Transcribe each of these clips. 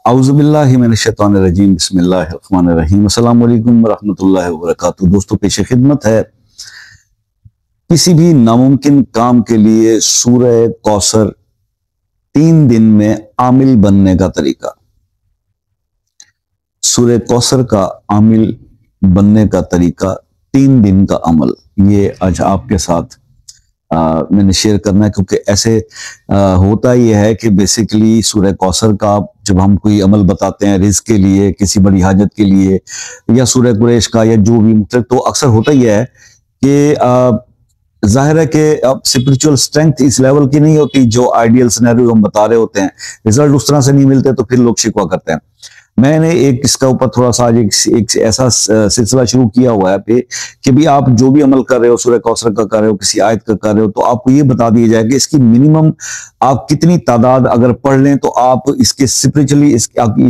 اعوذ باللہ من الشیطان الرجیم بسم اللہ الرحمن الرحیم السلام علیکم ورحمۃ اللہ وبرکاتہ۔ دوستو، پیش خدمت ہے کسی بھی ناممکن کام کے لیے سورہ کوثر 3 دن میں عامل بننے کا طریقہ۔ سورہ کوثر کا عامل بننے کا طریقہ 3 دن کا عمل، یہ آج آپ کے ساتھ میں نے شیئر کرنا ہے، کیونکہ ایسے ہوتا یہ ہے کہ بیسیکلی سورہ کوثر کا جب ہم کوئی عمل بتاتے ہیں رزق کے لیے، کسی بڑی حاجت کے لیے، یا سورہ قریش کا یا جو بھی مختلف، تو اکثر ہوتا یہ ہے کہ ظاہر ہے کہ اسپرچول اسٹرینتھ اس لیول کی نہیں ہوتی جو آئیڈیل سینیریو ہم بتا رہے ہوتے ہیں، رزلٹ اس طرح سے نہیں ملتے تو پھر لوگ شکوہ کرتے ہیں۔ میں نے اس کا اوپر تھوڑا سا ایک ایسا سلسلہ شروع کیا ہوا ہے کہ بھی آپ جو بھی عمل کر رہے ہو، سورہ کوثر کا کر رہے ہو، کسی آیت کا کر رہے ہو، تو آپ کو یہ بتا دیا جائے کہ اس کی منیمم آپ کتنی تعداد اگر پڑھ لیں تو آپ اس کے اسپرچولی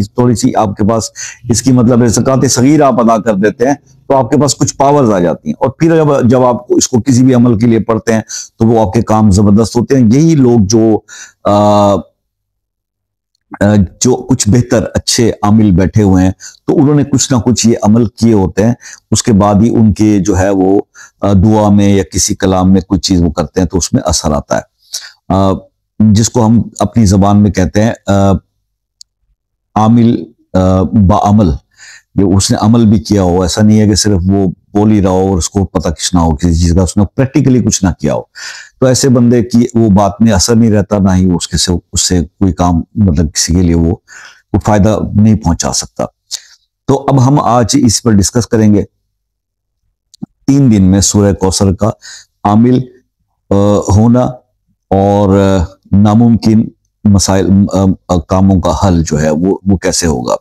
تھوڑی سی آپ کے پاس اس کی مطلب زکوٰۃ صغیر آپ ادا کر دیتے ہیں تو آپ کے پاس کچھ پاورز آ جاتی ہیں، اور پھر جب آپ اس کو کسی بھی عمل کے لیے پڑھتے ہیں تو وہ آپ کے کام زبردست ہوتے ہیں۔ یہی لوگ جو کچھ بہتر اچھے عامل بیٹھے ہوئے ہیں تو انہوں نے کچھ نہ کچھ یہ عمل کیے ہوتے ہیں، اس کے بعد ہی ان کے جو ہے وہ دعا میں یا کسی کلام میں کوئی چیز وہ کرتے ہیں تو اس میں اثر آتا ہے، جس کو ہم اپنی زبان میں کہتے ہیں عامل بعمل۔ یہ اس نے عمل بھی کیا ہو، ایسا نہیں ہے کہ صرف وہ بول ہی رہا ہو اور اس کو پتہ کچھ نہ ہو کسی چیز کا، اس نے پریکٹیکلی کچھ نہ کیا ہو، تو ایسے بندے کی وہ بات میں اثر نہیں رہتا، نہ ہی اس سے کوئی کام مطلب کسی کے لیے وہ فائدہ نہیں پہنچا سکتا۔ تو اب ہم آج اس پر ڈسکس کریں گے 3 دن میں سورہ کوثر کا عامل ہونا اور ناممکن مسائل کاموں کا حل جو ہے وہ کیسے ہوگا۔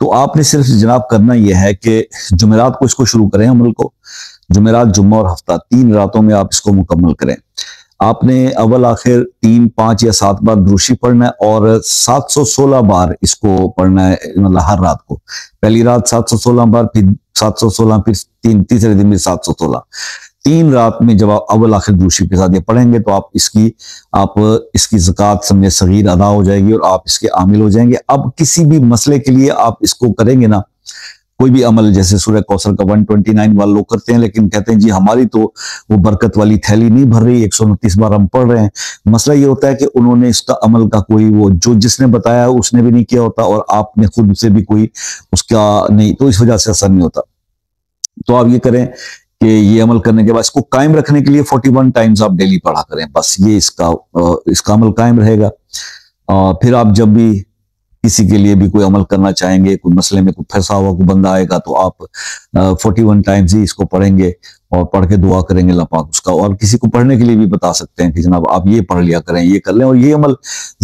تو آپ نے صرف جناب کرنا یہ ہے کہ جمعرات کو اس کو شروع کریں، عمل کو جمعرات، جمعہ اور ہفتہ 3 راتوں میں آپ اس کو مکمل کریں۔ آپ نے اول آخر 3، 5 یا 7 بار دروشی پڑھنا ہے اور 716 بار اس کو پڑھنا ہے، مطلب ہر رات کو، پہلی رات 716 بار، پھر 716، پھر تیسرے دن بھی 716۔ 3 رات میں جب آپ اول آخر دروشی کے ساتھ یہ پڑھیں گے تو آپ اس کی زکوٰۃ سمجھے صغیر ادا ہو جائے گی اور آپ اس کے عامل ہو جائیں گے۔ اب کسی بھی مسئلے کے لیے آپ اس کو کریں گے نا، کوئی بھی عمل، جیسے سورہ کوثر کا 129 والے لوگ کرتے ہیں لیکن کہتے ہیں جی ہماری تو وہ برکت والی تھیلی نہیں بھر رہی، 129 بار ہم پڑھ رہے ہیں۔ مسئلہ یہ ہوتا ہے کہ انہوں نے اس کا عمل کا کوئی وہ جس نے بتایا اس نے بھی نہیں کیا ہوتا، اور آپ نے خود سے بھی کوئی اس کا نہیں، تو اس وجہ سے اثر نہیں ہوتا۔ تو آپ یہ کریں کہ یہ عمل کرنے کے بعد اس کو قائم رکھنے کے لیے 41 ٹائمز آپ ڈیلی پڑھا کریں، بس یہ اس کا عمل قائم رہے گا۔ پھر آپ جب بھی کسی کے لیے بھی کوئی عمل کرنا چاہیں گے، کوئی مسئلے میں کوئی پھنسا ہوا کوئی بندہ آئے گا تو آپ 41 ٹائمز ہی اس کو پڑھیں گے اور پڑھ کے دعا کریں گے اللہ پاک اس کا، اور کسی کو پڑھنے کے لیے بھی بتا سکتے ہیں کہ جناب آپ یہ پڑھ لیا کریں، یہ کر لیں۔ اور یہ عمل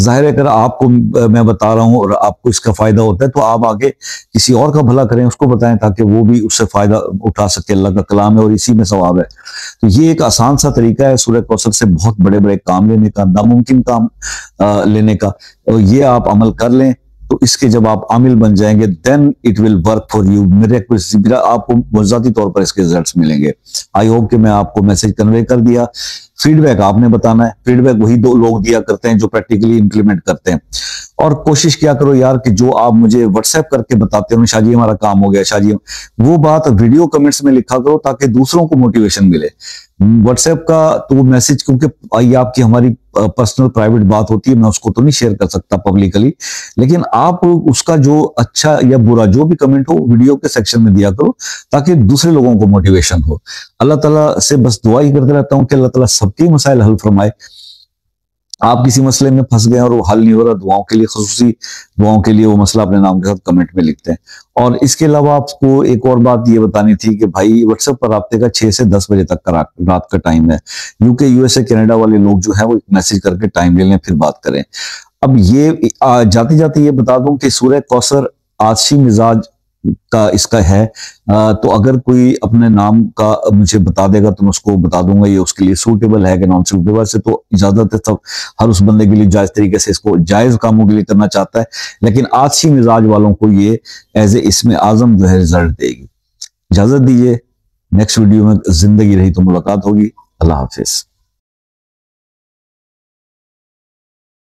ظاہر ہے کہ آپ کو میں بتا رہا ہوں اور آپ کو اس کا فائدہ ہوتا ہے تو آپ آگے کسی اور کا بھلا کریں، اس کو بتائیں تاکہ وہ بھی اس سے فائدہ اٹھا سکے، اللہ کا کلام ہے اور اسی میں ثواب ہے۔ تو یہ ایک آسان سا طریقہ ہے سورہ کوثر سے بہت بڑے بڑے کام لینے کا، ناممکن کام لینے کا، اور یہ آپ عمل کر لیں تو اس کے جب آپ عامل بن جائیں گے then it will work for you، آپ کو ذاتی طور پر اس کے رزلٹس ملیں گے۔ آئی ہوپ کہ میں آپ کو میسج کنوے کر دیا۔ فیڈ بیک آپ نے بتانا ہے، فیڈ بیک وہی 2 لوگ دیا کرتے ہیں جو پریکٹیکلی امپلیمنٹ کرتے ہیں، اور کوشش کیا کرو یار کہ جو آپ مجھے واٹس ایپ کر کے بتاتے ہو شاہ جی ہمارا کام ہو گیا، شاہ جی وہ بات ویڈیو کمنٹس میں لکھا کرو تاکہ دوسروں کو موٹیویشن ملے۔ واٹس ایپ کا تو وہ میسج کیونکہ یہ آپ کی ہماری پرسنل پرائیویٹ بات ہوتی ہے، میں اس کو تو نہیں شیئر کر سکتا پبلکلی، لیکن آپ اس کا جو اچھا یا برا جو بھی کمنٹ ہو ویڈیو کے سیکشن میں دیا کرو تاکہ دوسرے لوگوں کو موٹیویشن ہو۔ اللہ تعالیٰ سے بس دعا ہی کرتے رہتا ہوں کہ اللہ تعالیٰ سب کے مسائل حل فرمائے۔ آپ کسی مسئلے میں پھنس گئے اور وہ حل نہیں ہو رہا، دعاؤں کے لیے، خصوصی دعاؤں کے لیے وہ مسئلہ اپنے نام کے ساتھ کمنٹ میں لکھتے ہیں۔ اور اس کے علاوہ آپ کو ایک اور بات یہ بتانی تھی کہ بھائی واٹس ایپ پر رابطے کا 6 سے 10 بجے تک کا رات کا ٹائم ہے۔ UK USA کینیڈا والے لوگ جو ہیں وہ میسج کر کے ٹائم لے لیں پھر بات کریں۔ اب یہ جاتے جاتے یہ بتا دوں کہ سورہ کوثر آتشی مزاج کا اس کا ہے، تو اگر کوئی اپنے نام کا مجھے بتا دے گا تو میں اس کو بتا دوں گا یہ اس کے لیے سوٹیبل ہے کہ نان سوٹیبل، سے تو اجازت ہے سب ہر اس بندے کے لیے جائز طریقے سے اس کو جائز کاموں کے لیے کرنا چاہتا ہے، لیکن آتشی مزاج والوں کو یہ ایز اے اسم اعظم جو ہے رزلٹ دے گی۔ اجازت دیجیے، نیکسٹ ویڈیو میں زندگی رہی تو ملاقات ہوگی۔ اللہ حافظ۔